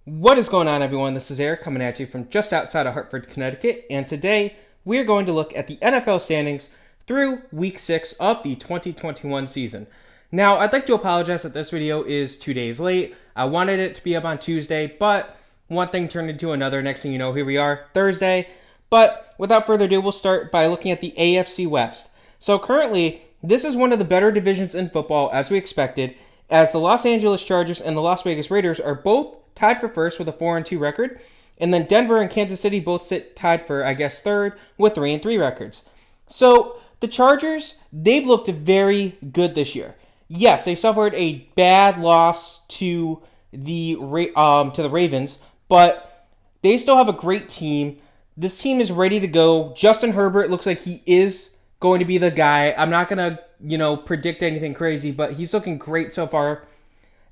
What is going on, everyone? This is Eric coming at you from just outside of Hartford, Connecticut, and today we are going to look at the NFL standings through Week 6 of the 2021 season. Now, I'd like to apologize that this video is 2 days late. I wanted it to be up on Tuesday, but one thing turned into another. Next thing you know, here we are, Thursday. But without further ado, we'll start by looking at the AFC West. So currently, this is one of the better divisions in football, as we expected, as the Los Angeles Chargers and the Las Vegas Raiders are both tied for first with a 4-2 record, and then Denver and Kansas City both sit tied for, third with 3-3 records. So the Chargers, they've looked very good this year. Yes, they suffered a bad loss to the Ravens, but they still have a great team. This team is ready to go. Justin Herbert looks like he is going to be the guy. I'm not going to, predict anything crazy, but he's looking great so far.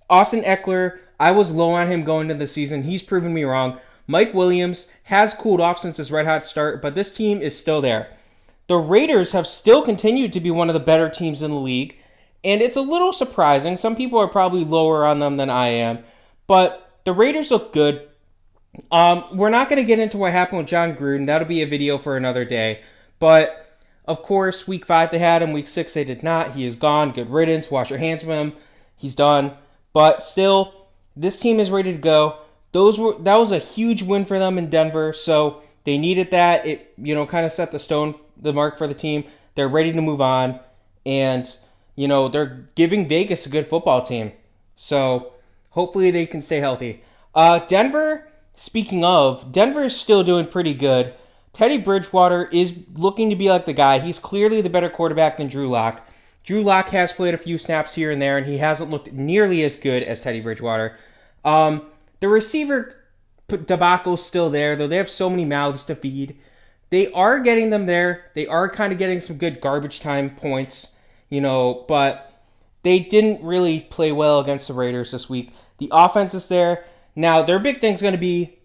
Austin Eckler, I was low on him going into the season. He's proven me wrong. Mike Williams has cooled off since his red-hot start, but this team is still there. The Raiders have still continued to be one of the better teams in the league, and it's a little surprising. Some people are probably lower on them than I am, but the Raiders look good. We're not going to get into what happened with John Gruden. That'll be a video for another day. But, of course, Week 5 they had him. Week 6 they did not. He is gone. Good riddance. Wash your hands with him. He's done. But still, this team is ready to go. That was a huge win for them in Denver, so they needed that. It, kind of set the mark for the team. They're ready to move on, and, they're giving Vegas a good football team. So hopefully they can stay healthy. Denver, speaking of, Denver is still doing pretty good. Teddy Bridgewater is looking to be like the guy. He's clearly the better quarterback than Drew Lock. Drew Lock has played a few snaps here and there, and he hasn't looked nearly as good as Teddy Bridgewater. The receiver debacle is still there, though they have so many mouths to feed. They are getting them there. They are kind of getting some good garbage time points, but they didn't really play well against the Raiders this week. The offense is there. Now, their big thing's going to be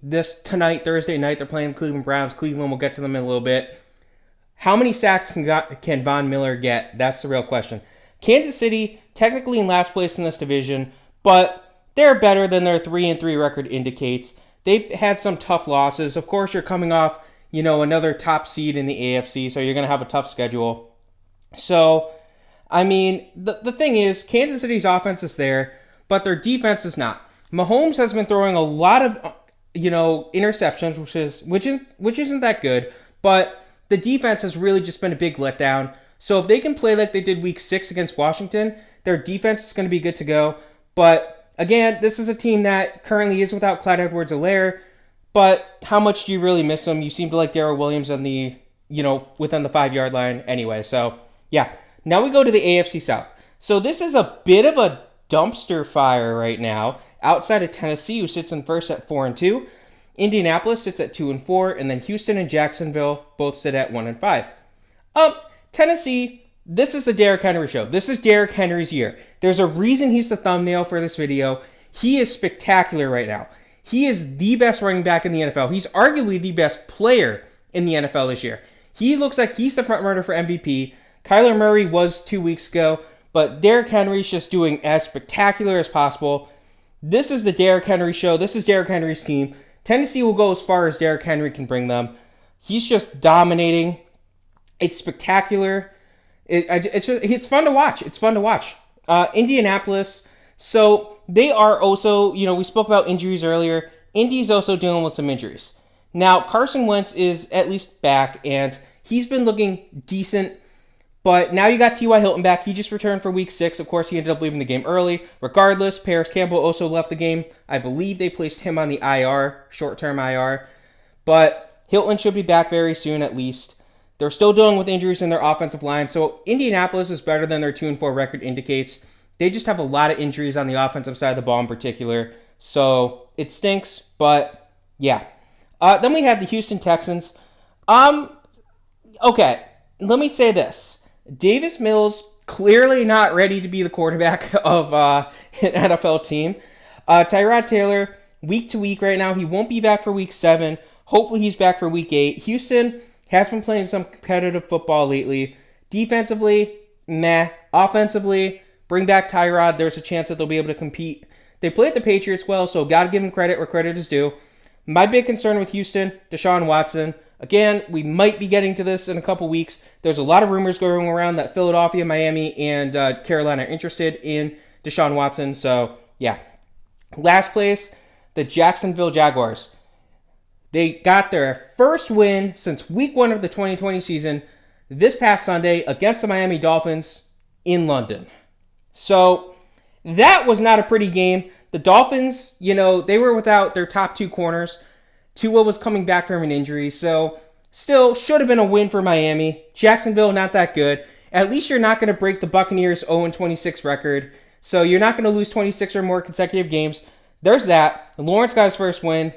tonight, Thursday night. They're playing Cleveland Browns. Cleveland, we'll get to them in a little bit. How many sacks can Von Miller get? That's the real question. Kansas City, technically in last place in this division, but they're better than their 3-3 record indicates. They've had some tough losses. Of course, you're coming off, another top seed in the AFC, so you're going to have a tough schedule. So, the thing is, Kansas City's offense is there, but their defense is not. Mahomes has been throwing a lot of, interceptions, which isn't that good, but the defense has really just been a big letdown. So if they can play like they did Week 6 against Washington, their defense is going to be good to go. But again, this is a team that currently is without Clyde Edwards-Helaire. But how much do you really miss them? You seem to like Darrell Williams on the, within the 5-yard line anyway. So yeah, now we go to the AFC South. So this is a bit of a dumpster fire right now. Outside of Tennessee, who sits in first at 4-2. Indianapolis sits at 2-4, and then Houston and Jacksonville both sit at 1-5. Tennessee, this is the Derrick Henry show. This is Derrick Henry's year. There's a reason he's the thumbnail for this video. He is spectacular right now. He is the best running back in the NFL. He's arguably the best player in the NFL this year. He looks like he's the front runner for MVP. Kyler Murray was 2 weeks ago, but Derrick Henry's just doing as spectacular as possible. This is the Derrick Henry show. This is Derrick Henry's team. Tennessee will go as far as Derrick Henry can bring them. He's just dominating. It's spectacular. It's fun to watch. It's fun to watch. Indianapolis. So they are also, we spoke about injuries earlier. Indy's also dealing with some injuries. Now, Carson Wentz is at least back, and he's been looking decent. But now you got T.Y. Hilton back. He just returned for Week 6. Of course, he ended up leaving the game early. Regardless, Paris Campbell also left the game. I believe they placed him on the IR, short-term IR. But Hilton should be back very soon, at least. They're still dealing with injuries in their offensive line. So Indianapolis is better than their 2-4 record indicates. They just have a lot of injuries on the offensive side of the ball in particular. So it stinks, but yeah. Then we have the Houston Texans. Okay, let me say this. Davis Mills clearly not ready to be the quarterback of an NFL team. Tyrod Taylor, week to week right now. He won't be back for Week 7. Hopefully he's back for Week 8. Houston has been playing some competitive football lately. Defensively, meh. Offensively, bring back Tyrod. There's a chance that they'll be able to compete. They played the Patriots well, so got to give them credit where credit is due. My big concern with Houston, Deshaun Watson. Again, we might be getting to this in a couple weeks. There's a lot of rumors going around that Philadelphia, Miami, and Carolina are interested in Deshaun Watson. So, yeah. Last place, the Jacksonville Jaguars. They got their first win since week 1 of the 2020 season this past Sunday against the Miami Dolphins in London. So, that was not a pretty game. The Dolphins, they were without their top 2 corners. Tua was coming back from an injury, so still should have been a win for Miami. Jacksonville, not that good. At least you're not going to break the Buccaneers' 0-26 record, so you're not going to lose 26 or more consecutive games. There's that. Lawrence got his first win.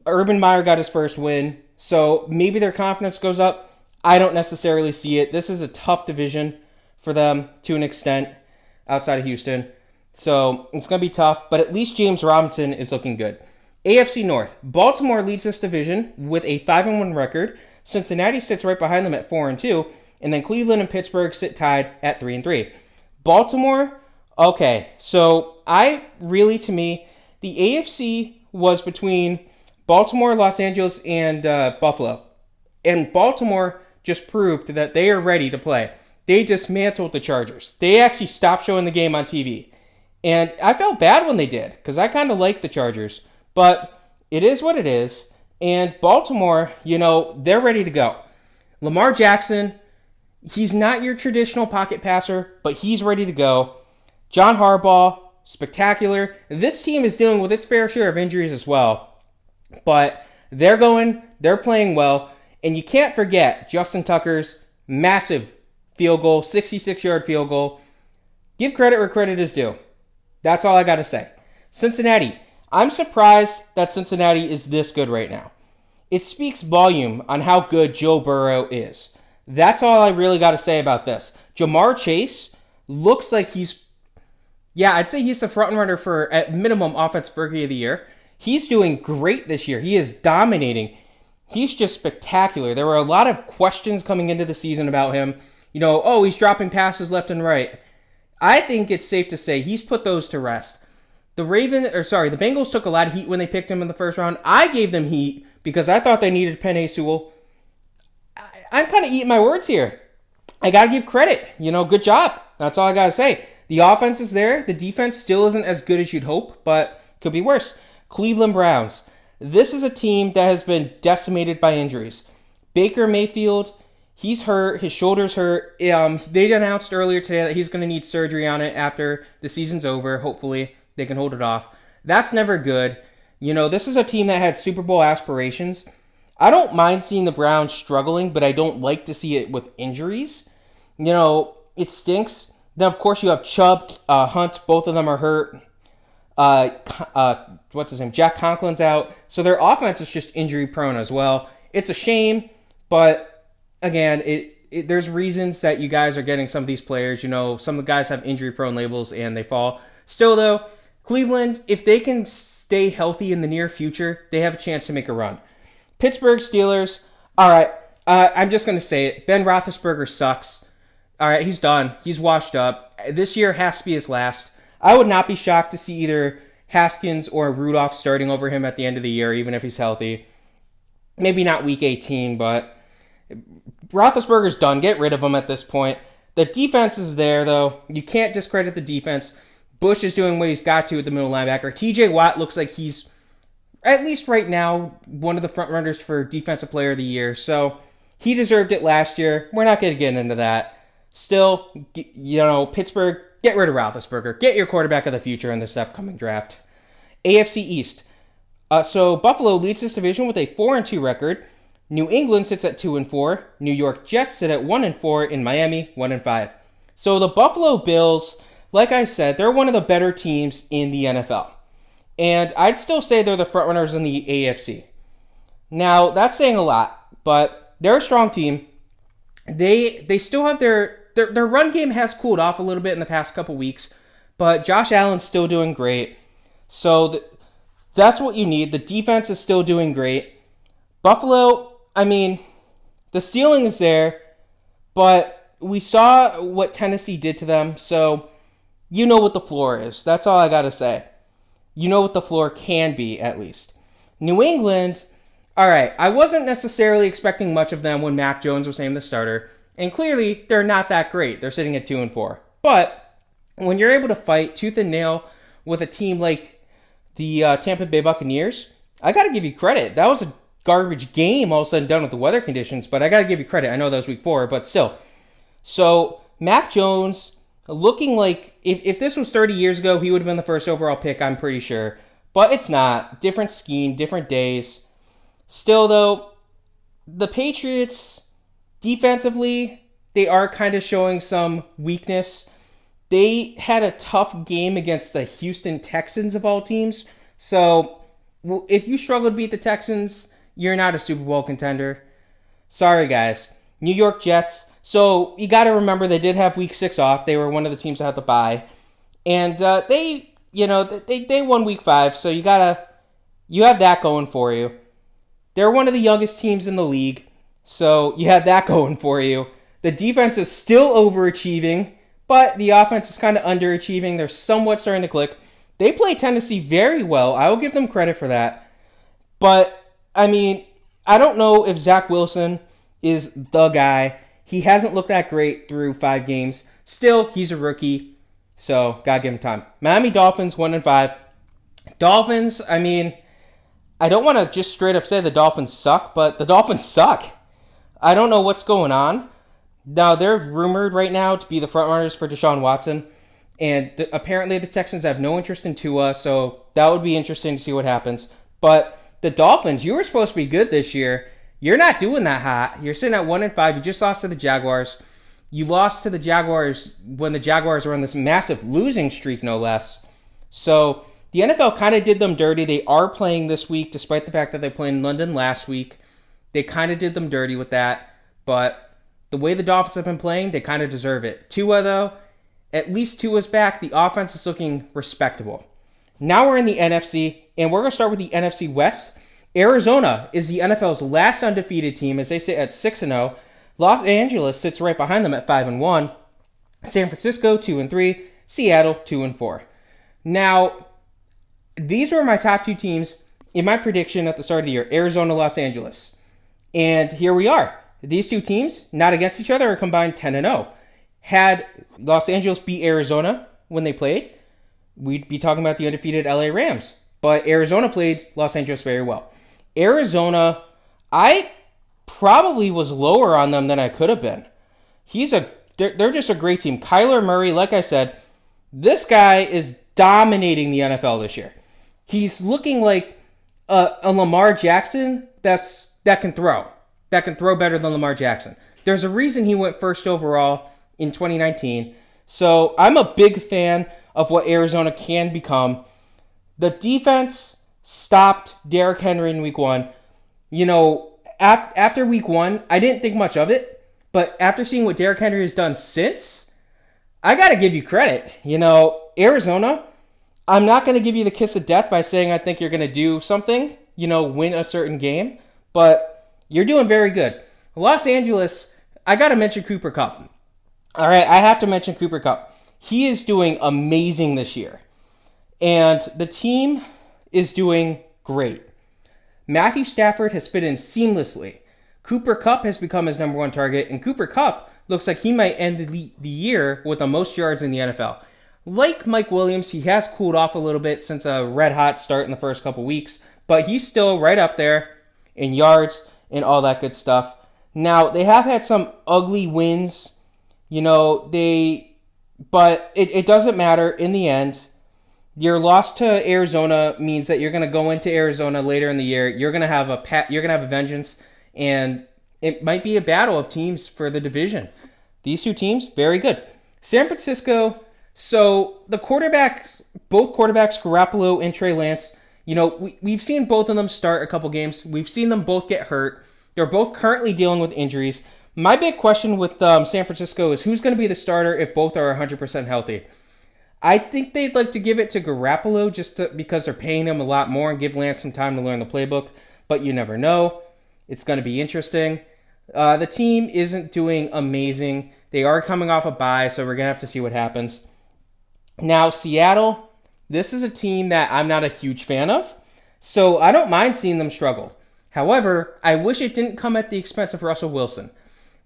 Urban Meyer got his first win, so maybe their confidence goes up. I don't necessarily see it. This is a tough division for them to an extent outside of Houston. So it's going to be tough, but at least James Robinson is looking good. AFC North. Baltimore leads this division with a 5-1 record. Cincinnati sits right behind them at 4-2. And then Cleveland and Pittsburgh sit tied at 3-3. Baltimore, okay. So to me, the AFC was between Baltimore, Los Angeles, and Buffalo. And Baltimore just proved that they are ready to play. They dismantled the Chargers. They actually stopped showing the game on TV. And I felt bad when they did, because I kind of like the Chargers. But it is what it is. And Baltimore, they're ready to go. Lamar Jackson, he's not your traditional pocket passer, but he's ready to go. John Harbaugh, spectacular. This team is dealing with its fair share of injuries as well. But they're playing well. And you can't forget Justin Tucker's massive field goal, 66-yard field goal. Give credit where credit is due. That's all I got to say. Cincinnati. I'm surprised that Cincinnati is this good right now. It speaks volume on how good Joe Burrow is. That's all I really got to say about this. Jamar Chase looks like I'd say he's the front runner for, at minimum, Offensive Rookie of the Year. He's doing great this year. He is dominating. He's just spectacular. There were a lot of questions coming into the season about him. He's dropping passes left and right. I think it's safe to say he's put those to rest. The Bengals took a lot of heat when they picked him in the first round. I gave them heat because I thought they needed Penei Sewell. I'm kind of eating my words here. I got to give credit. Good job. That's all I got to say. The offense is there. The defense still isn't as good as you'd hope, but could be worse. Cleveland Browns. This is a team that has been decimated by injuries. Baker Mayfield, he's hurt. His shoulder's hurt. They announced earlier today that he's going to need surgery on it after the season's over. Hopefully, they can hold it off. That's never good. This is a team that had Super Bowl aspirations. I don't mind seeing the Browns struggling, but I don't like to see it with injuries. It stinks. Then, of course, you have Chubb, Hunt. Both of them are hurt. What's his name? Jack Conklin's out. So their offense is just injury prone as well. It's a shame, but again, there's reasons that you guys are getting some of these players. Some of the guys have injury prone labels and they fall. Still, though, Cleveland, if they can stay healthy in the near future, they have a chance to make a run. Pittsburgh Steelers, all right, I'm just going to say it. Ben Roethlisberger sucks. All right, he's done. He's washed up. This year has to be his last. I would not be shocked to see either Haskins or Rudolph starting over him at the end of the year, even if he's healthy. Maybe not week 18, but Roethlisberger's done. Get rid of him at this point. The defense is there, though. You can't discredit the defense. Bush is doing what he's got to at the middle linebacker. TJ Watt looks like he's, at least right now, one of the front runners for Defensive Player of the Year. So he deserved it last year. We're not going to get into that. Still, Pittsburgh, get rid of Roethlisberger. Get your quarterback of the future in this upcoming draft. AFC East. So Buffalo leads this division with a 4-2 record. New England sits at 2-4. New York Jets sit at 1-4. In Miami, 1-5. So the Buffalo Bills, like I said, they're one of the better teams in the NFL. And I'd still say they're the frontrunners in the AFC. Now, that's saying a lot, but they're a strong team. They still have their run game has cooled off a little bit in the past couple weeks, but Josh Allen's still doing great. So that's what you need. The defense is still doing great. Buffalo, the ceiling is there, but we saw what Tennessee did to them, so you know what the floor is. That's all I got to say. you know what the floor can be, at least. New England, all right, I wasn't necessarily expecting much of them when Mac Jones was named the starter, and clearly they're not that great. They're sitting at 2-4. But when you're able to fight tooth and nail with a team like the Tampa Bay Buccaneers, I got to give you credit. That was a garbage game all said and done with the weather conditions, but I got to give you credit. I know that was week 4, but still. So, Mac Jones looking like, if this was 30 years ago, he would have been the first overall pick, I'm pretty sure. But it's not. Different scheme, different days. Still, though, the Patriots, defensively, they are kind of showing some weakness. They had a tough game against the Houston Texans of all teams. So, if you struggle to beat the Texans, you're not a Super Bowl contender. Sorry, guys. New York Jets. So, you got to remember they did have week 6 off. They were one of the teams that had to bye. And they won week 5. So, you have that going for you. They're one of the youngest teams in the league. So, you have that going for you. The defense is still overachieving, but the offense is kind of underachieving. They're somewhat starting to click. They play Tennessee very well. I will give them credit for that. But, I mean, I don't know if Zach Wilson is the guy. He hasn't looked that great through 5 games. Still, he's a rookie, so gotta give him time. Miami Dolphins, 1-5. Dolphins, I mean, I don't want to just straight up say the Dolphins suck, but the Dolphins suck. I don't know what's going on. Now, they're rumored right now to be the frontrunners for Deshaun Watson, and apparently the Texans have no interest in Tua, so that would be interesting to see what happens. But the Dolphins, you were supposed to be good this year. You're not doing that hot. You're sitting at 1-5. You just lost to the Jaguars. You lost to the Jaguars when the Jaguars were on this massive losing streak, no less. So the NFL kind of did them dirty. They are playing this week, despite the fact that they played in London last week. They kind of did them dirty with that. But the way the Dolphins have been playing, they kind of deserve it. Tua, though, at least Tua's back. The offense is looking respectable. Now we're in the NFC, and we're going to start with the NFC West. Arizona is the NFL's last undefeated team as they sit at 6-0. Los Angeles sits right behind them at 5-1. San Francisco 2-3. Seattle 2-4. Now, these were my top 2 teams in my prediction at the start of the year. Arizona, Los Angeles. And here we are. These 2 teams, not against each other, are combined 10-0. Had Los Angeles beat Arizona when they played, we'd be talking about the undefeated LA Rams. But Arizona played Los Angeles very well. Arizona, I probably was lower on them than I could have been. They're just a great team. Kyler Murray, like I said, this guy is dominating the NFL this year. He's looking like a Lamar Jackson that can throw. That can throw better than Lamar Jackson. There's a reason he went first overall in 2019. So I'm a big fan of what Arizona can become. The defense stopped Derrick Henry in week 1. You know, after week 1, I didn't think much of it. But after seeing what Derrick Henry has done since, I got to give you credit. You know, Arizona, I'm not going to give you the kiss of death by saying I think you're going to do something, win a certain game. But you're doing very good. Los Angeles, I got to mention Cooper Kupp. All right, I have to mention Cooper Kupp. He is doing amazing this year. And the team is doing great. Matthew Stafford has fit in seamlessly. Cooper Kupp has become his number 1 target, and Cooper Kupp looks like he might end the year with the most yards in the NFL. Like Mike Williams, he has cooled off a little bit since a red-hot start in the first couple weeks, but he's still right up there in yards and all that good stuff. Now, they have had some ugly wins, but it doesn't matter in the end. Your loss to Arizona means that you're going to go into Arizona later in the year. You're going to have a vengeance, and it might be a battle of teams for the division. These 2 teams, very good. San Francisco, so the quarterbacks, both quarterbacks, Garoppolo and Trey Lance, we've seen both of them start a couple games. We've seen them both get hurt. They're both currently dealing with injuries. My big question with San Francisco is who's going to be the starter if both are 100% healthy? I think they'd like to give it to Garoppolo because they're paying him a lot more and give Lance some time to learn the playbook. But you never know. It's going to be interesting. The team isn't doing amazing. They are coming off a bye, so we're going to have to see what happens. Now, Seattle, This is a team that I'm not a huge fan of, so I don't mind seeing them struggle. However, I wish it didn't come at the expense of Russell Wilson.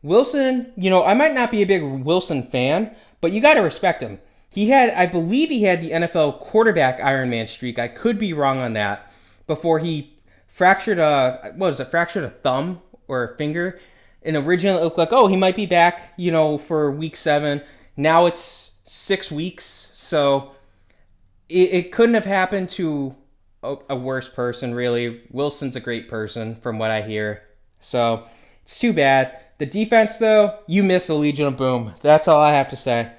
Wilson, I might not be a big Wilson fan, but you got to respect him. I believe he had the NFL quarterback Ironman streak. I could be wrong on that. Before he fractured a thumb or a finger. And originally it looked like, he might be back, for week 7. Now it's 6 weeks. So it couldn't have happened to a worse person, really. Wilson's a great person, from what I hear. So it's too bad. The defense, though, you miss the Legion of Boom. That's all I have to say.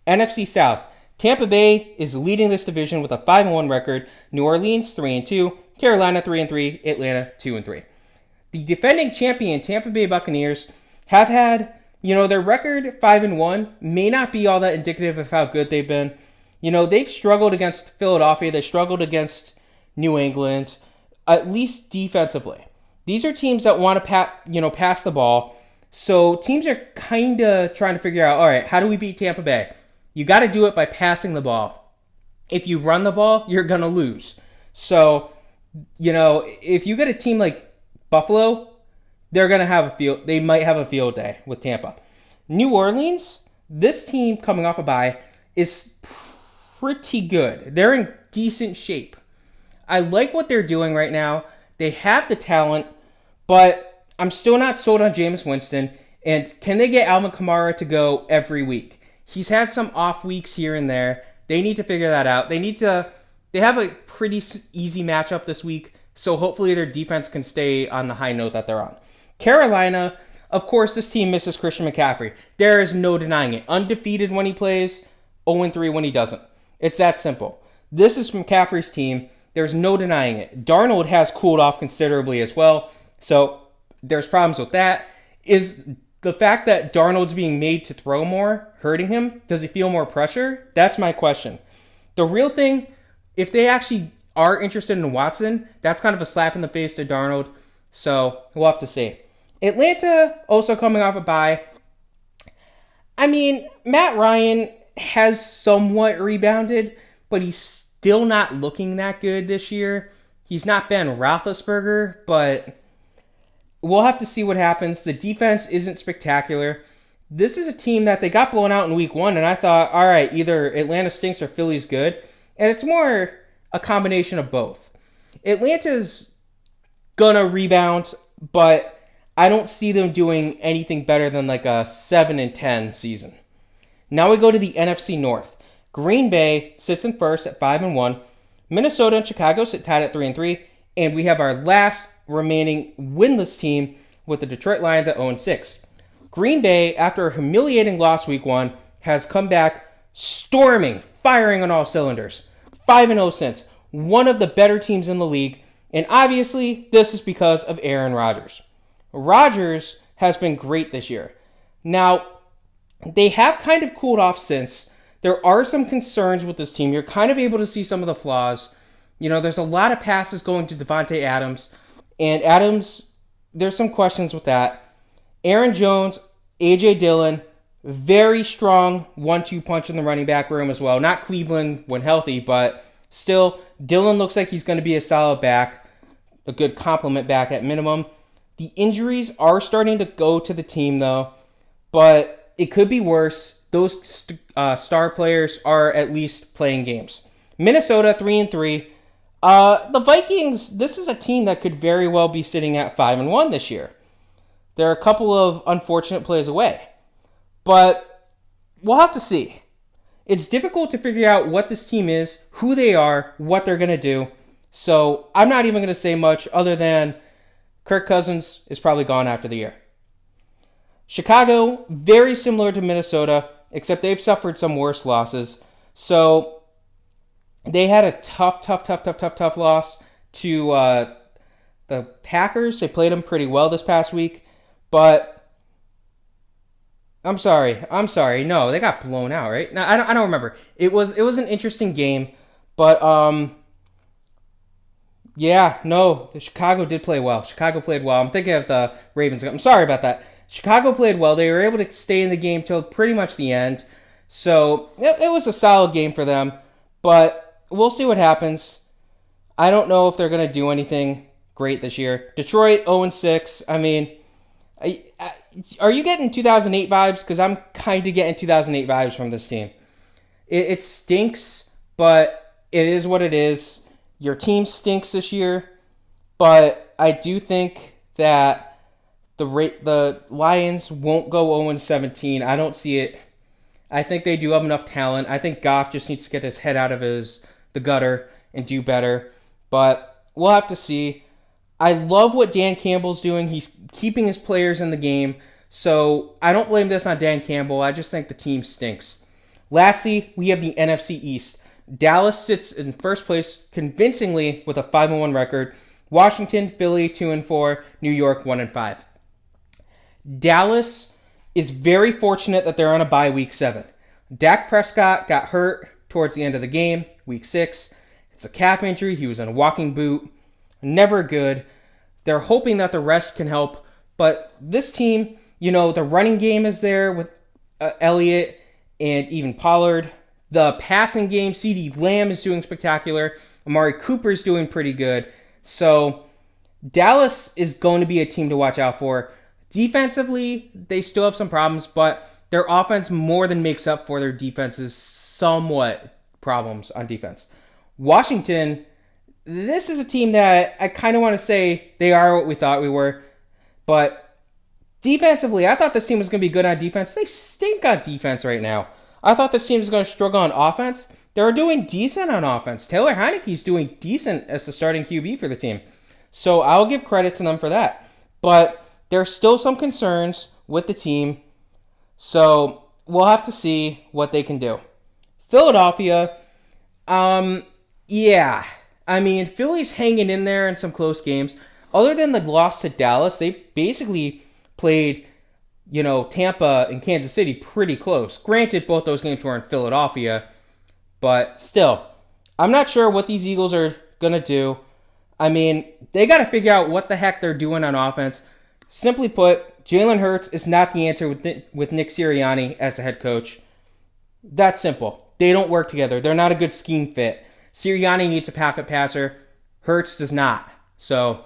NFC South. Tampa Bay is leading this division with a 5-1 record. New Orleans 3-2. Carolina 3-3. Atlanta 2-3. The defending champion Tampa Bay Buccaneers have had, their record 5-1 may not be all that indicative of how good they've been. They've struggled against Philadelphia. They struggled against New England, at least defensively. These are teams that want to pass the ball. So teams are kind of trying to figure out, all right, how do we beat Tampa Bay? You got to do it by passing the ball. If you run the ball, you're going to lose. So, if you get a team like Buffalo, they're going to have they might have a field day with Tampa. New Orleans, this team coming off a bye is pretty good. They're in decent shape. I like what they're doing right now. They have the talent, but I'm still not sold on Jameis Winston. And can they get Alvin Kamara to go every week? He's had some off weeks here and there. They need to figure that out. They have a pretty easy matchup this week, so hopefully their defense can stay on the high note that they're on. Carolina, of course, this team misses Christian McCaffrey. There is no denying it. Undefeated when he plays, 0-3 when he doesn't. It's that simple. This is McCaffrey's team. There's no denying it. Darnold has cooled off considerably as well, so there's problems with that. Is the fact that Darnold's being made to throw more hurting him? Does he feel more pressure? That's my question. The real thing, if they actually are interested in Watson, that's kind of a slap in the face to Darnold. So we'll have to see. Atlanta also coming off a bye. I mean, Matt Ryan has somewhat rebounded, but he's still not looking that good this year. He's not Ben Roethlisberger, but we'll have to see what happens. The defense isn't spectacular. This is a team that they got blown out in week 1, and I thought, all right, either Atlanta stinks or Philly's good. And it's more a combination of both. Atlanta's gonna rebound, but I don't see them doing anything better than like a 7-10 season. Now we go to the NFC North. Green Bay sits in first at 5-1. Minnesota and Chicago sit tied at 3-3. And we have our last remaining winless team with the Detroit Lions at 0-6. Green Bay, after a humiliating loss week 1, has come back storming, firing on all cylinders. 5-0 since. One of the better teams in the league. And obviously, this is because of Aaron Rodgers. Rodgers has been great this year. Now, they have kind of cooled off since. There are some concerns with this team. You're kind of able to see some of the flaws. There's a lot of passes going to Devontae Adams. And Adams, there's some questions with that. Aaron Jones, A.J. Dillon, very strong 1-2 punch in the running back room as well. Not Cleveland when healthy, but still, Dillon looks like he's going to be a solid back, a good complement back at minimum. The injuries are starting to go to the team, though, but it could be worse. Those star players are at least playing games. Minnesota, 3-3. The Vikings, this is a team that could very well be sitting at 5-1 this year. They're a couple of unfortunate plays away. But we'll have to see. It's difficult to figure out what this team is, who they are, what they're going to do. So I'm not even going to say much other than Kirk Cousins is probably gone after the year. Chicago, very similar to Minnesota, except they've suffered some worse losses. So they had a tough loss to the Packers. They played them pretty well this past week. But I'm sorry. No, they got blown out, right? No, I don't remember. It was an interesting game, but the Chicago did play well. Chicago played well. I'm thinking of the Ravens. I'm sorry about that. Chicago played well. They were able to stay in the game till pretty much the end. So it was a solid game for them. But we'll see what happens. I don't know if they're going to do anything great this year. Detroit 0-6. I mean, are you getting 2008 vibes? Because I'm kind of getting 2008 vibes from this team. It stinks, but it is what it is. Your team stinks this year, but I do think that the Lions won't go 0-17. I don't see it. I think they do have enough talent. I think Goff just needs to get his head out of the gutter and do better. But we'll have to see. I love what Dan Campbell's doing. He's keeping his players in the game. So I don't blame this on Dan Campbell. I just think the team stinks. Lastly, we have the NFC East. Dallas sits in first place convincingly with a 5-1 record. Washington, Philly 2-4, New York 1-5. Dallas is very fortunate that they're on a bye week 7. Dak Prescott got hurt towards the end of the game, week 6. It's a calf injury. He was in a walking boot. Never good. They're hoping that the rest can help. But this team, the running game is there with Elliott and even Pollard. The passing game, CeeDee Lamb is doing spectacular. Amari Cooper is doing pretty good. So Dallas is going to be a team to watch out for. Defensively, they still have some problems, but their offense more than makes up for their defense's somewhat problems on defense. Washington, this is a team that I kind of want to say they are what we thought we were, but defensively, I thought this team was going to be good on defense. They stink on defense right now. I thought this team was going to struggle on offense. They're doing decent on offense. Taylor Heineke's doing decent as the starting QB for the team. So I'll give credit to them for that. But there's still some concerns with the team. So we'll have to see what they can do. Philadelphia, yeah. I mean, Philly's hanging in there in some close games. Other than the loss to Dallas, they basically played, Tampa and Kansas City pretty close. Granted, both those games were in Philadelphia, but still, I'm not sure what these Eagles are going to do. I mean, they got to figure out what the heck they're doing on offense. Simply put, Jalen Hurts is not the answer with Nick Sirianni as the head coach. That's simple. They don't work together. They're not a good scheme fit. Sirianni needs a pocket passer. Hurts does not. So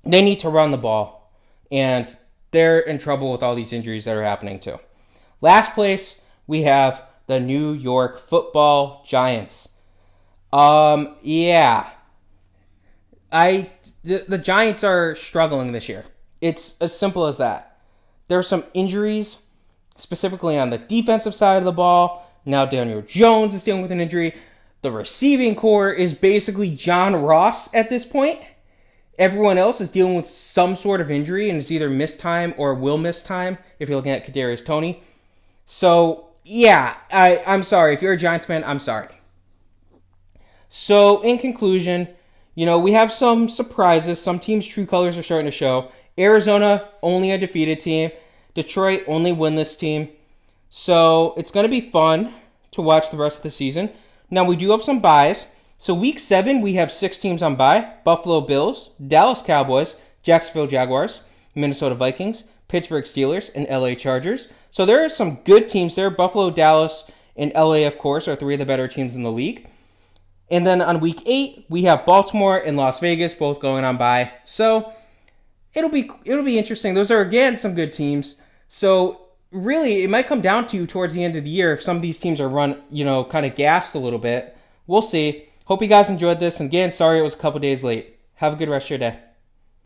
they need to run the ball. And they're in trouble with all these injuries that are happening too. Last place, we have the New York Football Giants. Yeah. The Giants are struggling this year. It's as simple as that. There are some injuries, specifically on the defensive side of the ball. Now Daniel Jones is dealing with an injury. The receiving core is basically John Ross at this point. Everyone else is dealing with some sort of injury and is either missed time or will miss time if you're looking at Kadarius Toney. So, yeah, I'm sorry. If you're a Giants fan, I'm sorry. So, in conclusion, we have some surprises. Some teams' true colors are starting to show. Arizona, only a defeated team. Detroit, only winless team. So, it's going to be fun to watch the rest of the season. Now, we do have some byes. So, week 7, we have 6 teams on bye. Buffalo Bills, Dallas Cowboys, Jacksonville Jaguars, Minnesota Vikings, Pittsburgh Steelers, and LA Chargers. So, there are some good teams there. Buffalo, Dallas, and LA, of course, are 3 of the better teams in the league. And then on week 8, we have Baltimore and Las Vegas both going on bye. So, it'll be interesting. Those are, again, some good teams. So, really, it might come down to towards the end of the year if some of these teams are run, kind of gassed a little bit. We'll see. Hope you guys enjoyed this. And again, sorry it was a couple days late. Have a good rest of your day.